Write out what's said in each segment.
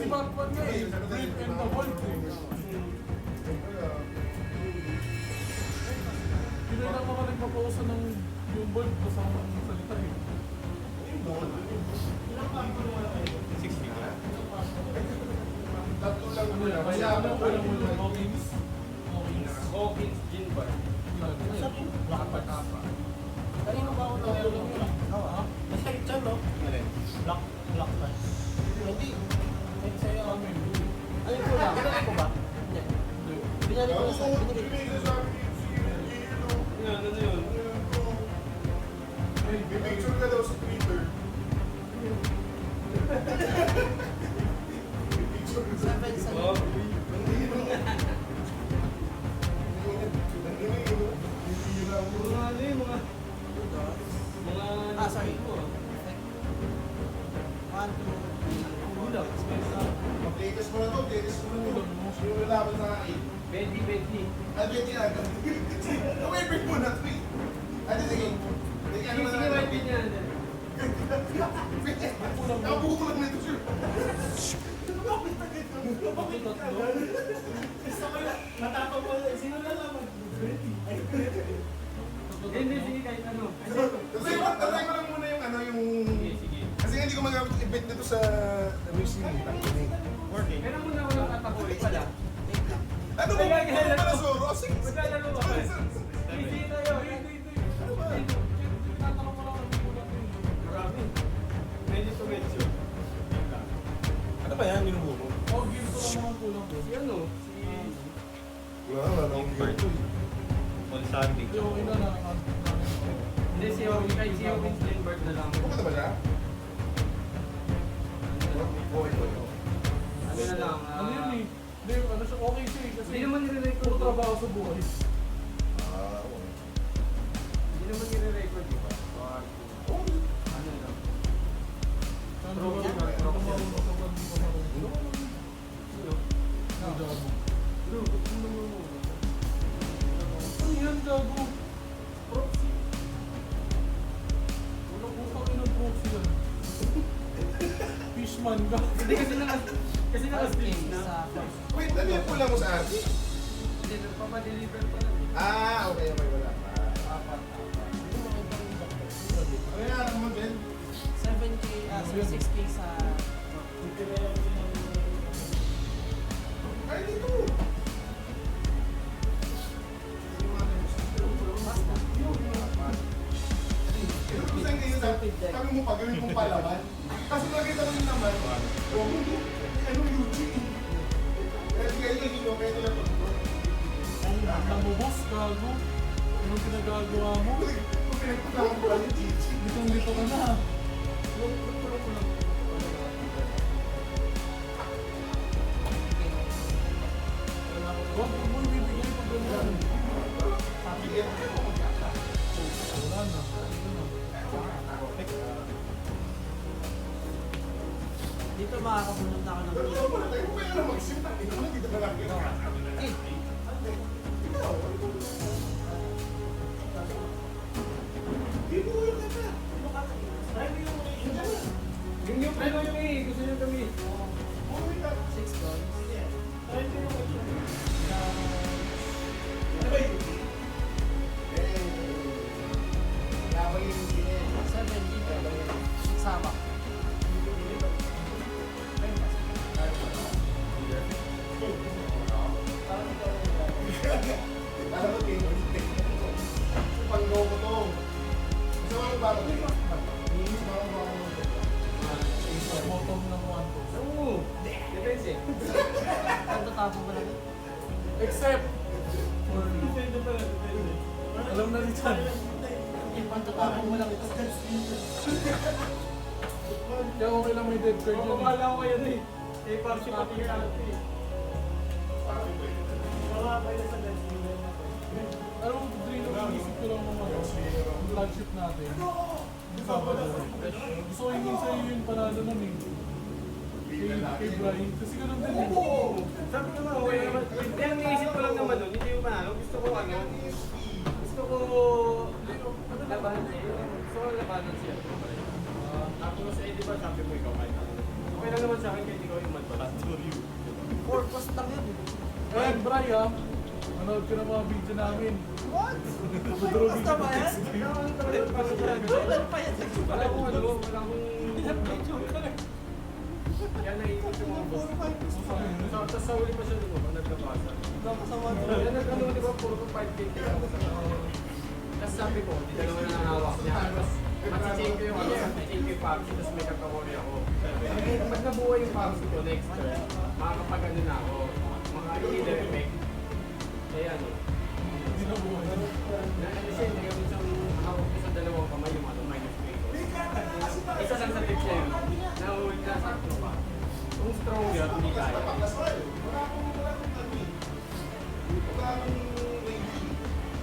Batman nga eh. Brave and the Bold eh. Hindi na naman nagpapausa ng yung Bold kasama ng salita eh. Yung Bold? Ilang Batman wala kayo? 6 feet. Tatlo lang muna. Kaya ano ko lang muna. Hawkins. Hawkins, Jinbar. Sabi mo? Lakapa. Kanino ba ako Tatlo lang yun. Ha? Masakit siya, no? Black man. Hindi. Hindi sa'yo. Alin ko lang? Binalik ko ba? Hindi. Binalik ko sa binigay. Ano na yun? May picture ka daw sa Twitter. May picture ka sa Mga ano yun, mga... sorry. 1, 2, 3. Latest mo na to, latest mo na to. Yung laban sa akin. Bendy. Betty na. Wait mo na to eh. Ate, sige. Sige, ano na right pin yan. Nakabuko lang nito siya. Bakit tatlo? Matapang mo. Sino na lang mag-Betty? Hindi, sige kahit ano. Kasi tatry ko lang muna yung ano, yung... Sige. Kasi hindi ko magamit yung event nito sa museum. Working. Kaya muna ako ng katakuri pala. Ano ba? Ano pala Zoro? Sige. Maglalaro ka pa. Hindi tayo. Ano ba? Tinatanong ko lang ang kulang eh. Marami. Medyo to medyo. Ano ba yan? Minubuko? Oh, game ko lang naman kulang doon. Si ano? Wala akong gear to eh. On Sunday. Hindi, okay na nakakant namin. Hindi, si Hawkins Lindbergh na lang. Pupunta ba siya? Okay po yun. Ano na lang. Ano yun eh? Hindi, ano siya, okay siya eh. Kasi Hindi naman nire-record puro to. trabaho sa buhay. Ah, okay. Hindi naman nire-record, di ba? Ano lang. Ano Pro ba? yan, Ano pro ba? yan. Ano ba? Ano ba? Sino? Ano gago? Bro, ba't mo naman mo? Ano yan gago? Proxy. Walang utang ng proxy yan. Fishman ka. Hindi kasi naka-stream na. Wait, ano yung kulang mo sa atin? Hindi, nagpapadeliver pa lang. Ah, okay, wala pa. Apat. Ano yan naman, Ben? 7K, 6K sa... Ay, dito! Pero kung saan kayo sabi mo pa, gawin mong palaman. Kasi nakita ko yun naman, ano YouTube? Kaya di kayo naging okay nila po. Ang mo boss, gago. Anong pinagagawa mo? Kung pinagpatawa ko lang yung Gigi. Dito ka na. Huwag mo ibibigay pag gano'n. Bigyan ko. Wala na. Dito makakabunod na ako ng Pero wala tayo, kung kaya na mag-simpa, dito na dito na lang. Dito ko yung kata. Yung ano yung gusto nyo kami. 6 dollars. Ano ba yun? Labang yung gini. 7 dito. Sama. Alam mo, King, panggaw ko to. Gusto mo yung bago? Iinis mo ako bago mo. Bottom ng one to. Oo. Depende. Ang tatapon mo lang. Except for... Depende pala, depende. Alam na rin dyan. Ang tatapon mo lang ito. Kaya okay lang may dead card Oo, yan. kumala ko yan eh. Eh, parang si Pati yung ate eh. Ano, Drino, inisip ko lang mga yung flagship natin. Yung Sabado. Gusto ko yung sa'yo yung panalo nun eh. Kay Brian. Kasi ganun din eh. Sabi ko nga, okay naman. Hindi, ang naisip ko lang naman nun, hindi ko panalo. Gusto ko ano, gusto ko labanan siya. Gusto ko labanan siya. Tapos eh, di ba sabi mo ikaw kahit ako. Okay lang naman sa akin kahit ikaw yung madbala. Purpose lang yun. Eh, Bri, ah. Manood ka ng mga video namin. What? Puro Basta ba yan? Jordan pa yan. Wala akong ano, wala akong... Kaya naiikot yung mga boss. Tapos sa uli pa siya lumabas, naglabasa. Kaya nag-ano, di ba, puro 5K ako sa tapos sabi ko, di dalawa na nangawak niya. Tapos matsi-chain ko yung ano, matsi-chain ko yung Pepsi, tapos may kategorya ako. Pag nabuhay yung Pepsi ko next turn, makakapag-ano na ako, maka-healer effect. Kaya ano, Hindi na buhay. ano siya, nagawin siyang hawak ko sa dalawang kamay yung ano, minus 3. Isa lang sa tips niya yun, nahuwi na sa akin pa. Kung strong yun, hindi kaya.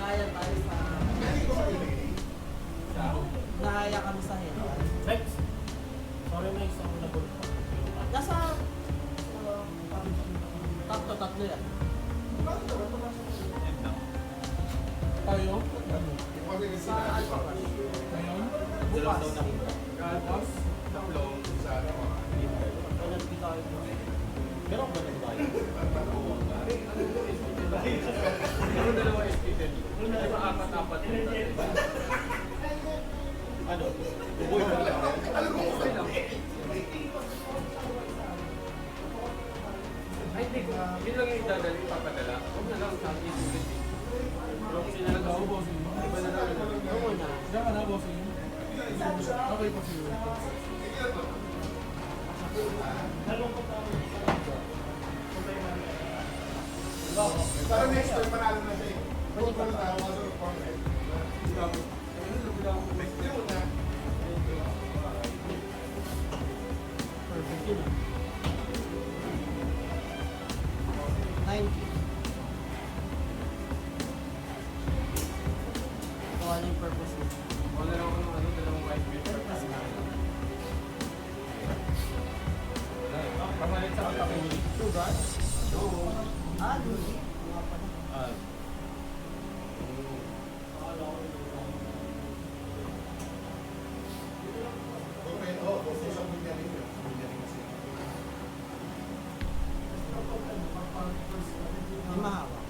Naya tayo sa... Naya kami sa head. Lex, sorry na isang nabulok. Nasa... tatlo yan. Tayo? Ano? Sa Alpha Crush. Ngayon? Bukas. Tapos, tatlong sa Kaya nagpita tayo. Meron ba nagbayo? Yung dalawa SPTL. Yung dalawa apat-apat. Ano? Uboy ka lang. Okay lang. Ay, hindi ko. Yun lang yung idadala, ipapadala. Huwag na lang sa akin. Proxy na lang Ikaw, ako. bossing. Iba na lang. Oo na. Diyan ka na, bossing. Okay pa siya. Parang next time, panalo na siya eh. Kung parang tayo, masunod pa rin. Next time na. Perfect yun ah. 90. Kung ano yung purpose mo. Wala lang ako ng ano, dalawang white paper. Pamalit sa kapatid. Sugar? Oo. Ah, Luli. Mga pala. Okay, oh, social media rin yun. Media rin kasi. Hindi mahawak.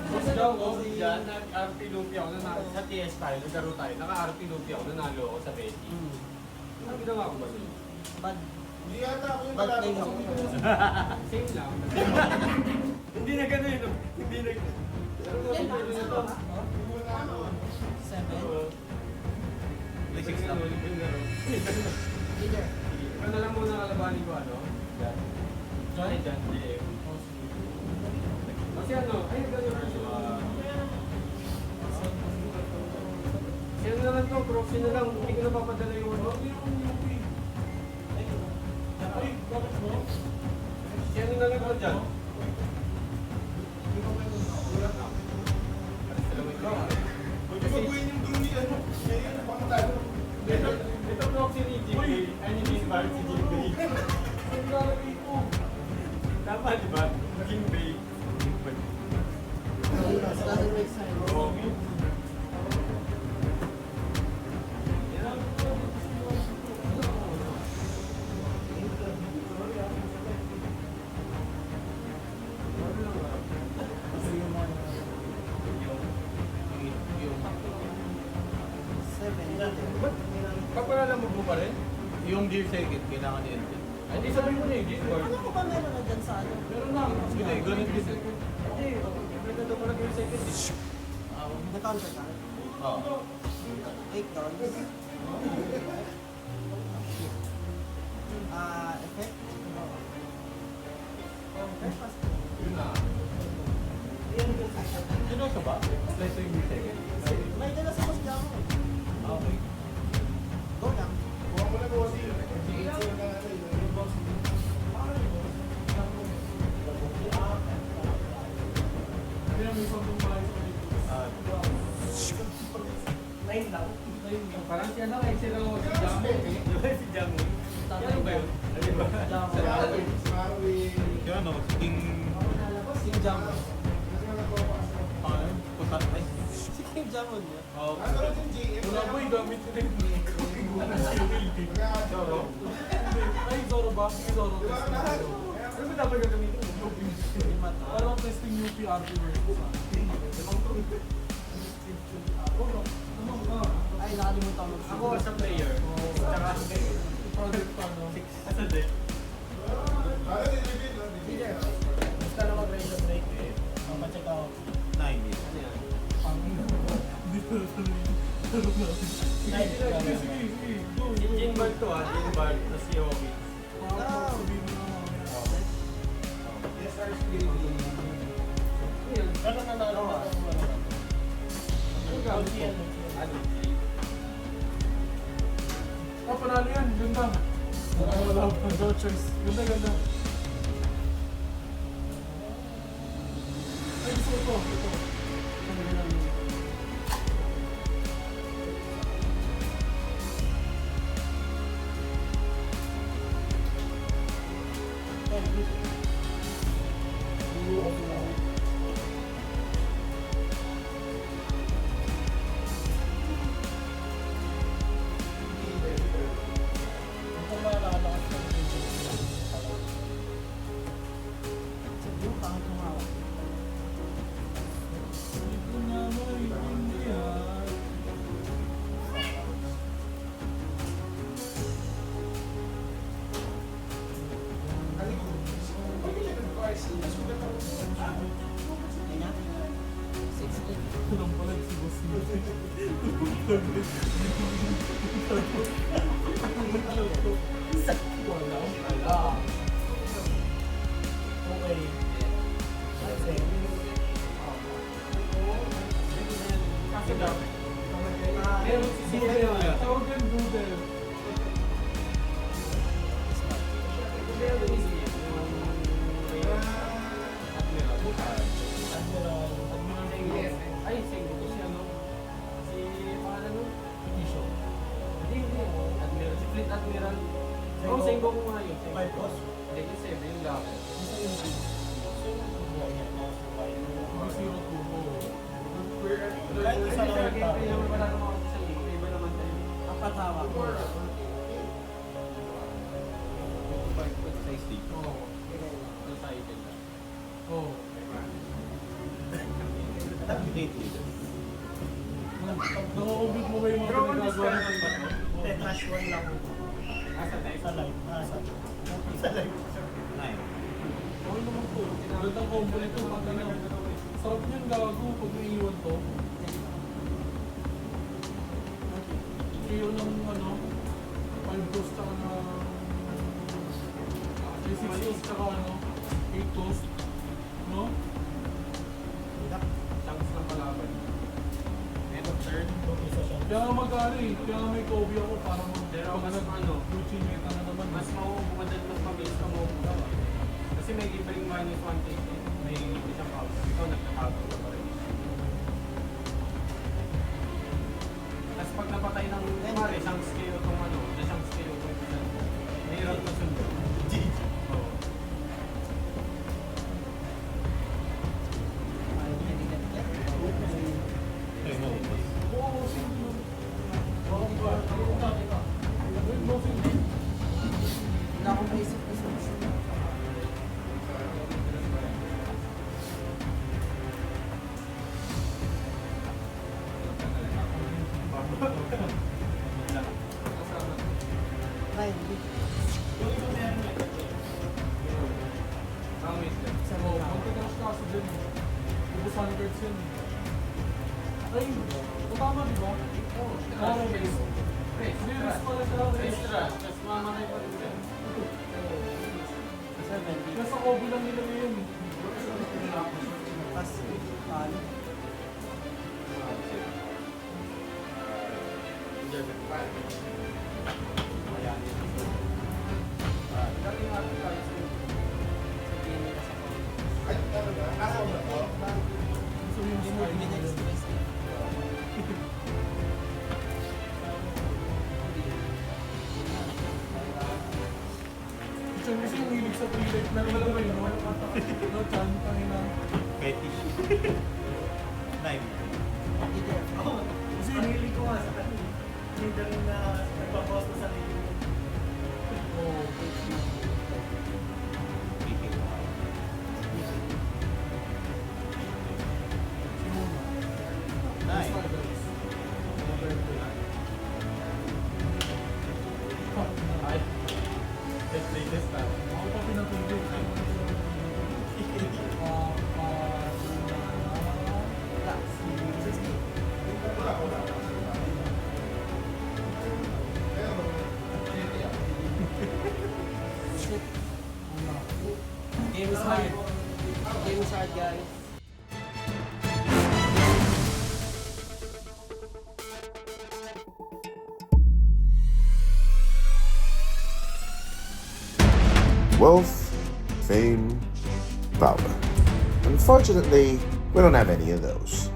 Mas daw ko, dyan, nag-RP Lupi ako, sa TS tayo, naglaro tayo, naka-RP Lupi ako, nanalo ako sa Betty. Ano ginawa ko ba sa'yo? Bad. Hindi yata ako yung Bad panalo name sa ako. Same lang. Hindi na gano'n yun. Hindi na gano'n. Yan lang, isa to ha? Ano? 7. May 6 lang. Leader. Ikaw na lang muna kalabanin ko, ano? Jan. Ay, Jan. Kasi ano, ay, gano'n na siya. Kasi ano naman to, proxy na lang, hindi ko na papadala yung ano. Ay, bakit mo? Kasi ano na lang ko dyan. Huwag yung baguhin yung drone ni ano. Ngayon, pamatalo. Ito proxy ni GP, ay hindi invalid si GP. Ang lalagay ko. Tama, di ba? King Bay. Doesn't make sense. Okay. Papalala mo pa rin? Yung gear circuit, kailangan ni Enter. Ay, di sabihin mo na yung Discord. Ano ko ba meron na dyan sa ano? Meron na. Hindi, ganun din. Hindi, may nandun ko lang yung second. Na-counter ka? Oo. $8. Effect? Yun na. Sino ka ba? Let's say gear circuit. May dala sa mas dyan ako. Okay. Go lang. Kuha mo na po kasi. Sige lang. Hindi na may isang tumahay sa dito. Parang siya lang, eh, sila ko si Jamu. Di ba si Jamu? Yan ba yun? Ano ba? Jam. Marwin. Kaya ano, King... King Jam. Kasi nga Si Kim Jamon niya. Oo. Ano yung GM? Wala mo yung gamit ko din. Zoro. Hindi. Ay, Zoro ba? Si Zoro. Diba lahat? Ano ba dapat gagamitin mo? Parang testing UPRP versus sa Ay, nakalimutan mo. Ako as a player. Tsaka project pa, no? as a deck. Ano yung reveal? Leader. Basta na mag-raise the break eh. Papacheck ako. Ang dito na tuloy. Laro natin. Sige, sige, sige. Go, Si go. Jinbal to Jinbal. Tapos si Yogi. Parang sabihin mo na mamaya. Yes, our spirit. Ano na ano na? Ah, panalo yan. Ganda. Wala pa. No choice. Ganda, ganda. Ay, gusto ko to. Ito. Kung malalakas ka Sabi mo, pangit kumawak. Hindi ko na maintindihan. Kanya? 6'8". Alam pala si Boss Nito. Wala. Okay. Kasi, Kasi daw. Meron si Doodle. Tawag yan Doodle. Ay, Sengo ko si ano? Si pangalan nun? Isho. Hindi. Admiral. Si Fleet Admiral. Oo, Sengo ko nga yun. Sengo. 5 boss. Hindi, yung 7, yung locker. Zero Turbo. Kahit isa lang yung tao. Kaya naman wala naman ako sa iyo. Iba naman tayo. Apat hawak mo. Oo. Yung cycle lang. Oo. Nakakubig mo ba yung mga Pero kung pinagagawa discount ng ba to? Hindi, trash one lang. Asa tayo? Sa live. Sa live. Okay naman to. Gandang combo nito. Pag ano. Sarap niyan gago pag naiiwan to. Kayo ng ano. 5 toast tsaka na... 6 toast tsaka ano. 8 toast. No? Chunks ng kalaban. End of turn. Kaya nga mag-ano eh. Kaya nga may Kobe ako para Pero pag mas ano, Gucci meta na naman. mas mauubad at mas mabilis ka mauubad. Kasi may libreng minus 1 take eh. May isang power. Ikaw nagkakago ka pa rin. Tapos pag napatay ng kumari, isang scale itong ano, isang scale itong isa. May round na sundo. Oo. Oo, sige. Oo, ba? Wait, no, sige. Wala akong maisip na solusyon. Ryan, Ang mister. Oo, magka-crash kasi dyan eh. Ubusan cards yan eh. Ay, tama di ba? Oo. Parang base. Hindi, risk pala siya. Extra. Tapos mamanay pa rin siya. Nasa Kobe lang nila ngayon eh. pas, palo. Dating ating tayo sa Ay, ano ba? Ako ba to? So yung Hindi mo smart binag-stress eh. Siya kasi yung hilig sa pre-life na alam mo yun, no? No, Chan, tangina. Live. Ako, kasi hinihiling ko nga sa kanya. Hindi na rin na nagpapost na sa sarili mo. Oh, Nice. Ay, latest na. ako pa pinatulog. Game is hard. Game is hard, guys. Wealth, fame, power. Unfortunately, we don't have any of those.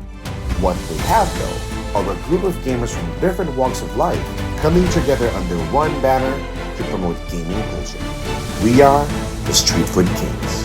What we have, though, are a group of gamers from different walks of life coming together under one banner to promote gaming culture. We are the Street Food Kings.